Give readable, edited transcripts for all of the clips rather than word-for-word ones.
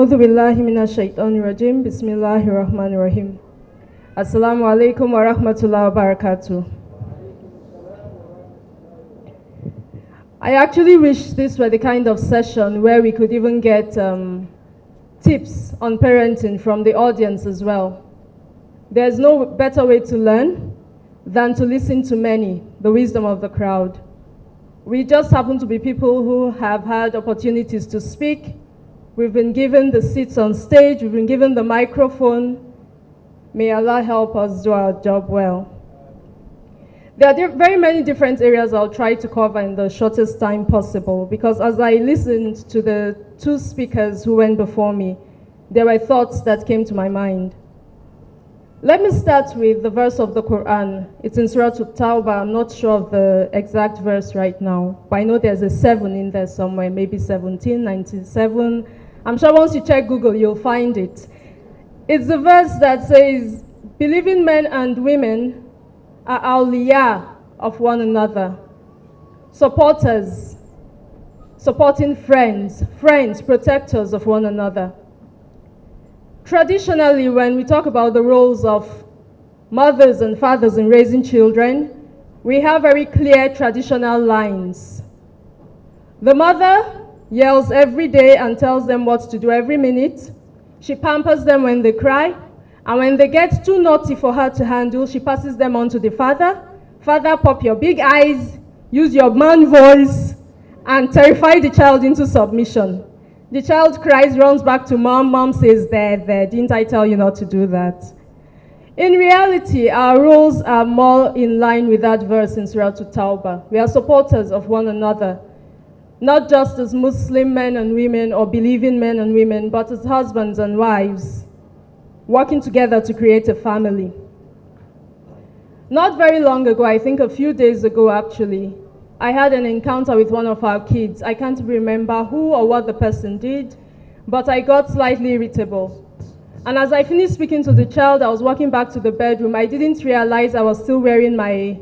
أعوذ بالله من الشيطان الرجيم بسم الله الرحمن الرحيم Assalamu alaikum wa rahmatullahi wa barakatuh. I actually wish this were the kind of session where we could even get tips on parenting from the audience as well. There's no better way to learn than to listen to many, the wisdom of the crowd. We just happen to be people who have had opportunities to speak. We've been given the seats on stage, we've been given the microphone. May Allah help us do our job well. There are very many different areas I'll try to cover in the shortest time possible, because as I listened to the two speakers who went before me, there were thoughts that came to my mind. Let me start with the verse of the Quran. It's in Salatu. I'm not sure of the exact verse right now, but I know there's a 7 in there somewhere, maybe 1797. I'm sure once you check Google, you'll find it. It's the verse that says, believing men and women are awliya of one another, supporters, supporting friends, protectors of one another. Traditionally, when we talk about the roles of mothers and fathers in raising children, we have very clear traditional lines. The mother yells every day and tells them what to do every minute. She pampers them when they cry, and when they get too naughty for her to handle, she passes them on to the father. Father, pop your big eyes, use your man voice, and terrify the child into submission. The child cries, runs back to mom. Mom says, there, didn't I tell you not to do that? In reality, our roles are more in line with that verse in Surah At-Tawbah. We are supporters of one another, not just as Muslim men and women or believing men and women, but as husbands and wives, working together to create a family. Not very long ago, I think a few days ago actually, I had an encounter with one of our kids. I can't remember who or what the person did, but I got slightly irritable. And as I finished speaking to the child, I was walking back to the bedroom. I didn't realize I was still wearing my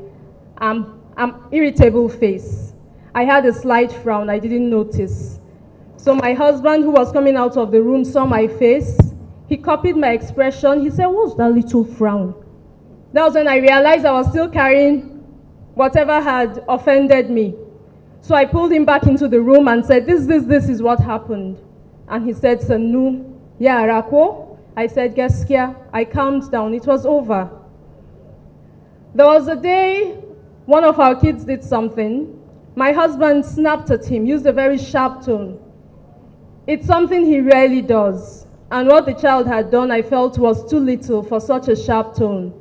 irritable face. I had a slight frown, I didn't notice. So my husband, who was coming out of the room, saw my face. He copied my expression. He said, what's that little frown? That was when I realized I was still carrying whatever had offended me. So I pulled him back into the room and said, this is what happened. And he said, Sanu, yeah, Rako. I said, Gaskia. I calmed down. It was over. There was a day one of our kids did something. My husband snapped at him, used a very sharp tone. It's something he rarely does. And what the child had done, I felt, was too little for such a sharp tone.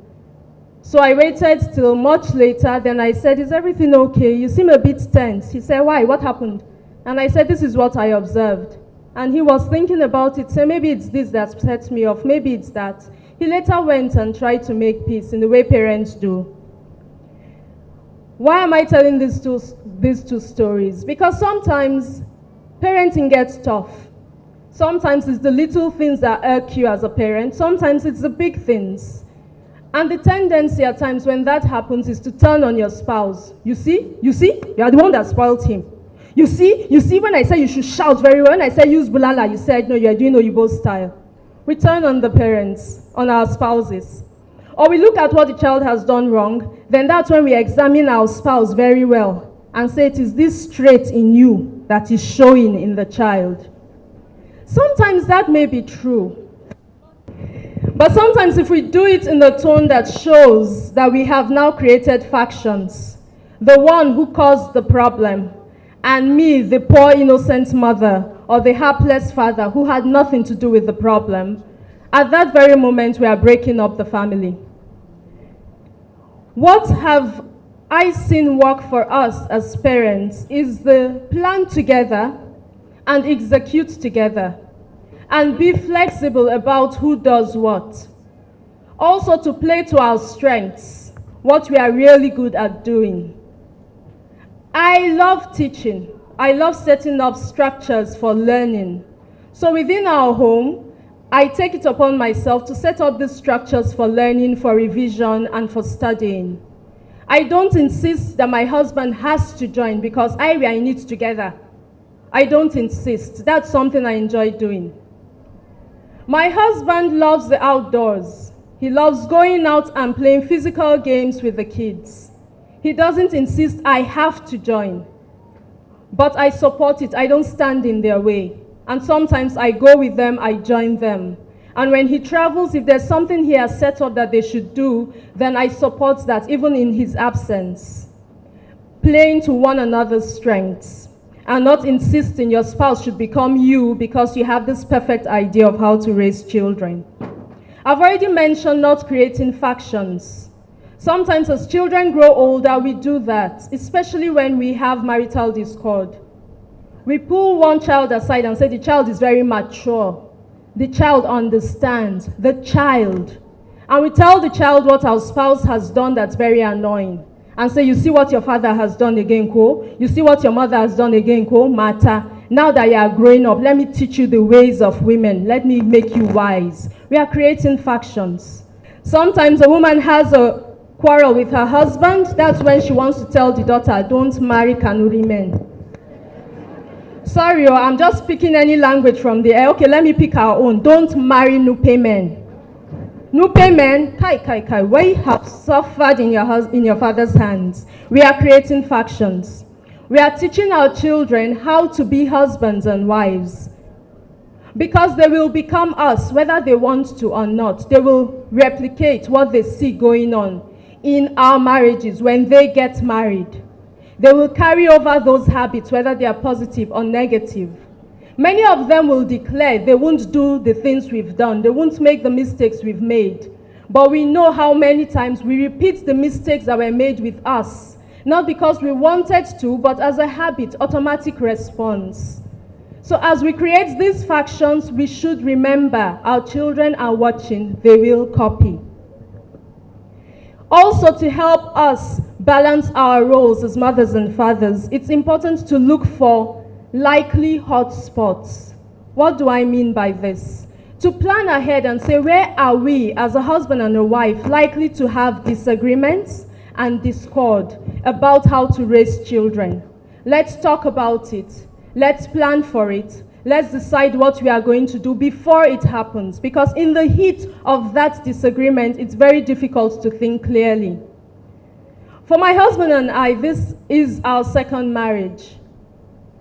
So I waited till much later, then I said, is everything okay? You seem a bit tense. He said, why? What happened? And I said, this is what I observed. And he was thinking about it, said, maybe it's this that set me off, maybe it's that. He later went and tried to make peace in the way parents do. Why am I telling these two stories? Because sometimes parenting gets tough. Sometimes it's the little things that irk you as a parent. Sometimes it's the big things. And the tendency at times when that happens is to turn on your spouse. You see, you are the one that spoiled him. You see, when I said you should shout very well, when I said use bulala, you said no, you are doing Oyibo style. We turn on the parents, on our spouses. Or we look at what the child has done wrong, then that's when we examine our spouse very well and say, it is this trait in you that is showing in the child. Sometimes that may be true. But sometimes if we do it in the tone that shows that we have now created factions, the one who caused the problem, and me, the poor innocent mother, or the hapless father who had nothing to do with the problem, at that very moment we are breaking up the family. What have I seen work for us as parents is the plan together and execute together and be flexible about who does what. Also to play to our strengths, what we are really good at doing. I love teaching. I love setting up structures for learning. So within our home, I take it upon myself to set up these structures for learning, for revision, and for studying. I don't insist that my husband has to join because we are in it together. I don't insist. That's something I enjoy doing. My husband loves the outdoors. He loves going out and playing physical games with the kids. He doesn't insist I have to join, but I support it. I don't stand in their way. And sometimes I go with them, I join them. And when he travels, if there's something he has set up that they should do, then I support that, even in his absence. Playing to one another's strengths and not insisting your spouse should become you because you have this perfect idea of how to raise children. I've already mentioned not creating factions. Sometimes as children grow older, we do that, especially when we have marital discord. We pull one child aside and say the child is very mature. The child understands, the child. And we tell the child what our spouse has done that's very annoying. And say, you see what your father has done again, Ko? You see what your mother has done again, Ko? Mata. Now that you are growing up, let me teach you the ways of women. Let me make you wise. We are creating factions. Sometimes a woman has a quarrel with her husband. That's when she wants to tell the daughter, don't marry Kanuri men. Sorry, I'm just picking any language from the air. Okay, let me pick our own. Don't marry Nupe men. Nupe men, kai, we have suffered in your father's hands. We are creating factions. We are teaching our children how to be husbands and wives. Because they will become us, whether they want to or not. They will replicate what they see going on in our marriages when they get married. They will carry over those habits, whether they are positive or negative. Many of them will declare they won't do the things we've done. They won't make the mistakes we've made. But we know how many times we repeat the mistakes that were made with us. Not because we wanted to, but as a habit, automatic response. So as we create these factions, we should remember our children are watching. They will copy. Also, to help us balance our roles as mothers and fathers, it's important to look for likely hotspots. What do I mean by this? To plan ahead and say, where are we as a husband and a wife likely to have disagreements and discord about how to raise children? Let's talk about it. Let's plan for it. Let's decide what we are going to do before it happens. Because in the heat of that disagreement, it's very difficult to think clearly. For my husband and I, this is our second marriage.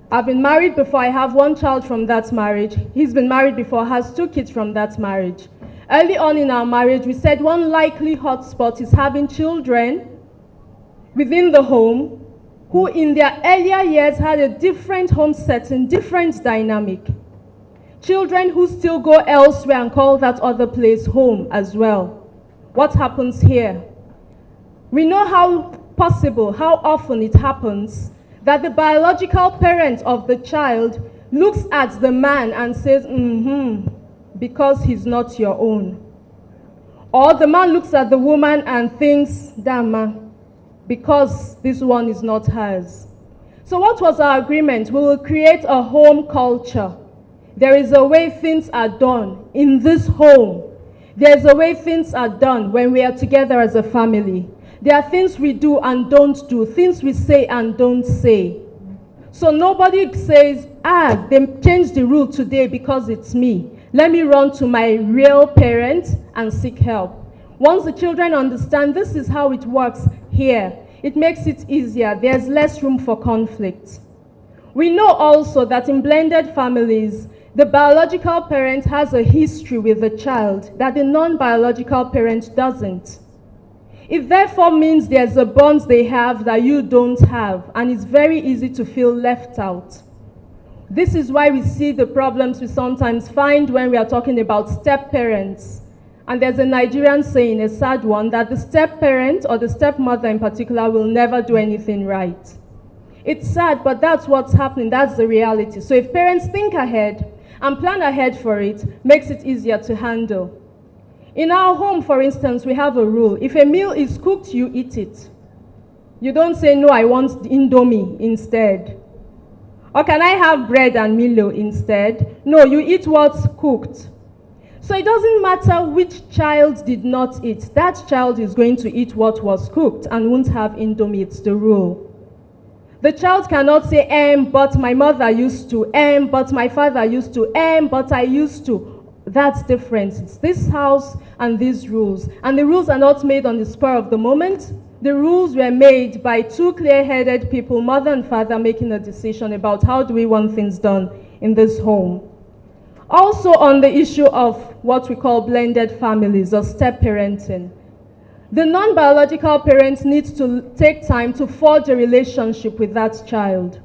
I've been married before. I have one child from that marriage. He's been married before, has 2 kids from that marriage. Early on in our marriage, we said one likely hotspot is having children within the home who in their earlier years had a different home setting, different dynamic. Children who still go elsewhere and call that other place home as well. What happens here? We know how possible, how often it happens that the biological parent of the child looks at the man and says, because he's not your own. Or the man looks at the woman and thinks, damn, because this one is not hers. So what was our agreement? We will create a home culture. There is a way things are done in this home. There's a way things are done when we are together as a family. There are things we do and don't do, things we say and don't say. So nobody says, they changed the rule today because it's me. Let me run to my real parent and seek help. Once the children understand this is how it works here, it makes it easier. There's less room for conflict. We know also that in blended families, the biological parent has a history with the child that the non-biological parent doesn't. It therefore means there's a bond they have that you don't have, and it's very easy to feel left out. This is why we see the problems we sometimes find when we are talking about step-parents. And there's a Nigerian saying, a sad one, that the step-parent or the stepmother in particular will never do anything right. It's sad, but that's what's happening. That's the reality. So if parents think ahead and plan ahead for it, makes it easier to handle. In our home, for instance, we have a rule. If a meal is cooked, you eat it. You don't say, no, I want Indomie instead. Or can I have bread and Milo instead? No, you eat what's cooked. So it doesn't matter which child did not eat. That child is going to eat what was cooked and won't have Indomie. It's the rule. The child cannot say, but my mother used to, but my father used to, but I used to. that's different. It's this house and these rules. And the rules are not made on the spur of the moment. The rules were made by two clear-headed people, mother and father, making a decision about how do we want things done in this home. Also on the issue of what we call blended families or step-parenting. The non-biological parent needs to take time to forge a relationship with that child.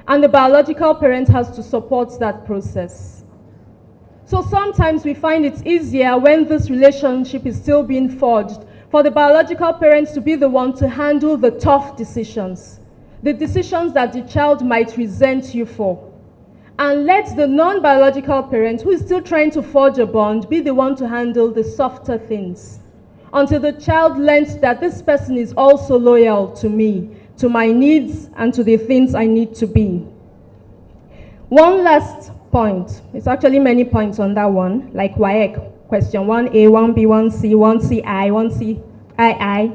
And the biological parent has to support that process. So sometimes we find it's easier when this relationship is still being forged for the biological parent to be the one to handle the tough decisions, the decisions that the child might resent you for. And let the non-biological parent, who is still trying to forge a bond, be the one to handle the softer things, until the child learns that this person is also loyal to me, to my needs, and to the things I need to be. One last point. It's actually many points on that one, like WAEC, question 1A, 1B, 1C, 1CI, 1CII.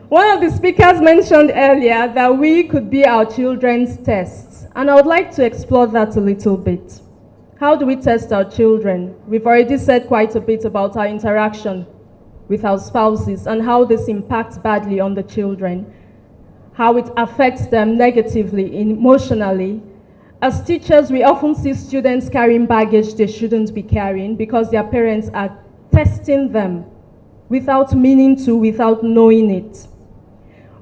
One of the speakers mentioned earlier that we could be our children's tests, and I would like to explore that a little bit. How do we test our children? We've already said quite a bit about our interaction with our spouses and how this impacts badly on the children, how it affects them negatively, emotionally. As teachers, we often see students carrying baggage they shouldn't be carrying because their parents are testing them without meaning to, without knowing it.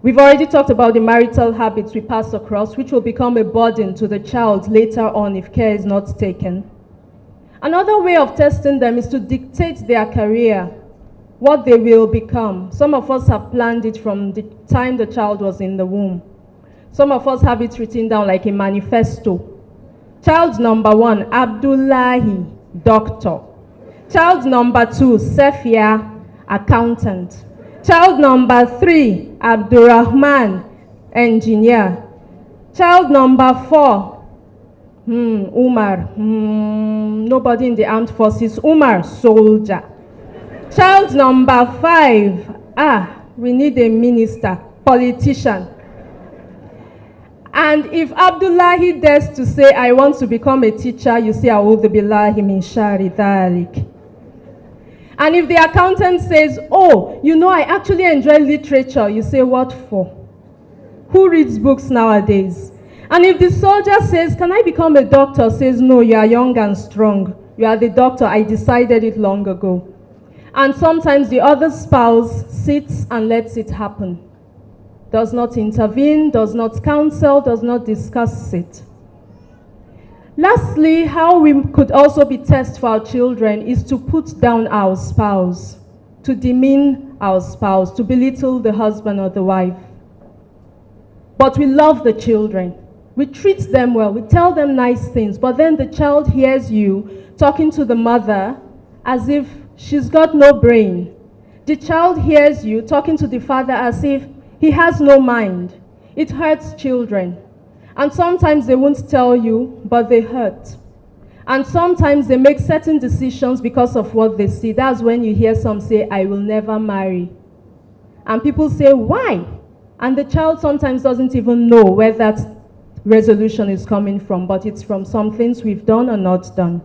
We've already talked about the marital habits we pass across, which will become a burden to the child later on if care is not taken. Another way of testing them is to dictate their career, what they will become. Some of us have planned it from the time the child was in the womb. Some of us have it written down like a manifesto. Child number 1, Abdullahi, doctor. Child number 2, Sefia, accountant. Child number 3, Abdurrahman, engineer. Child number 4, Umar, nobody in the armed forces. Umar, soldier. Child number 5, we need a minister, politician. And if Abdullahi dares to say, I want to become a teacher, you say, A'udhu billahi min shari dhalik. And if the accountant says, oh, you know, I actually enjoy literature, you say, what for? Who reads books nowadays? And if the soldier says, can I become a doctor, says, no, you are young and strong. You are the doctor, I decided it long ago. And sometimes the other spouse sits and lets it happen. Does not intervene, does not counsel, does not discuss it. Lastly, how we could also be tested for our children is to put down our spouse, to demean our spouse, to belittle the husband or the wife. But we love the children. We treat them well, we tell them nice things, but then the child hears you talking to the mother as if she's got no brain. The child hears you talking to the father as if he has no mind. It hurts children. And sometimes they won't tell you, but they hurt. And sometimes they make certain decisions because of what they see. That's when you hear some say, I will never marry. And people say, why? And the child sometimes doesn't even know where that resolution is coming from, but it's from some things we've done or not done.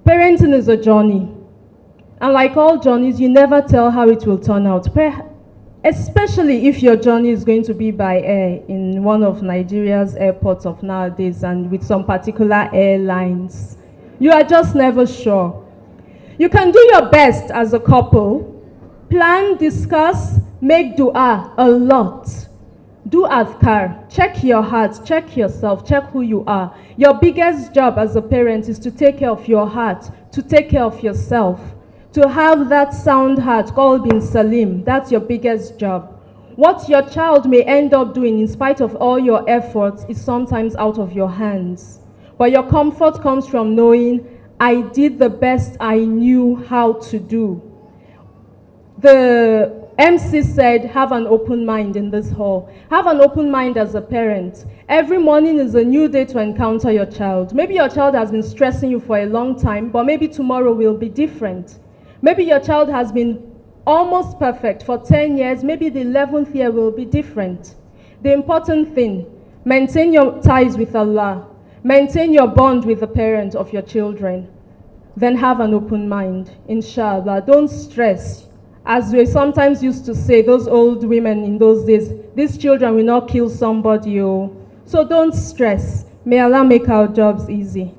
Parenting is a journey. And like all journeys, you never tell how it will turn out. Especially if your journey is going to be by air in one of Nigeria's airports of nowadays and with some particular airlines. You are just never sure. You can do your best as a couple. Plan, discuss, make dua a lot. Do adhkar. Check your heart, check yourself, check who you are. Your biggest job as a parent is to take care of your heart, to take care of yourself. To have that sound heart called bin Salim, that's your biggest job. What your child may end up doing in spite of all your efforts is sometimes out of your hands. But your comfort comes from knowing, I did the best I knew how to do. The MC said, have an open mind in this hall. Have an open mind as a parent. Every morning is a new day to encounter your child. Maybe your child has been stressing you for a long time, but maybe tomorrow will be different. Maybe your child has been almost perfect for 10 years. Maybe the 11th year will be different. The important thing, maintain your ties with Allah. Maintain your bond with the parent of your children. Then have an open mind, inshallah. Don't stress. As we sometimes used to say, those old women in those days, these children will not kill somebody. Oh. So don't stress. May Allah make our jobs easy.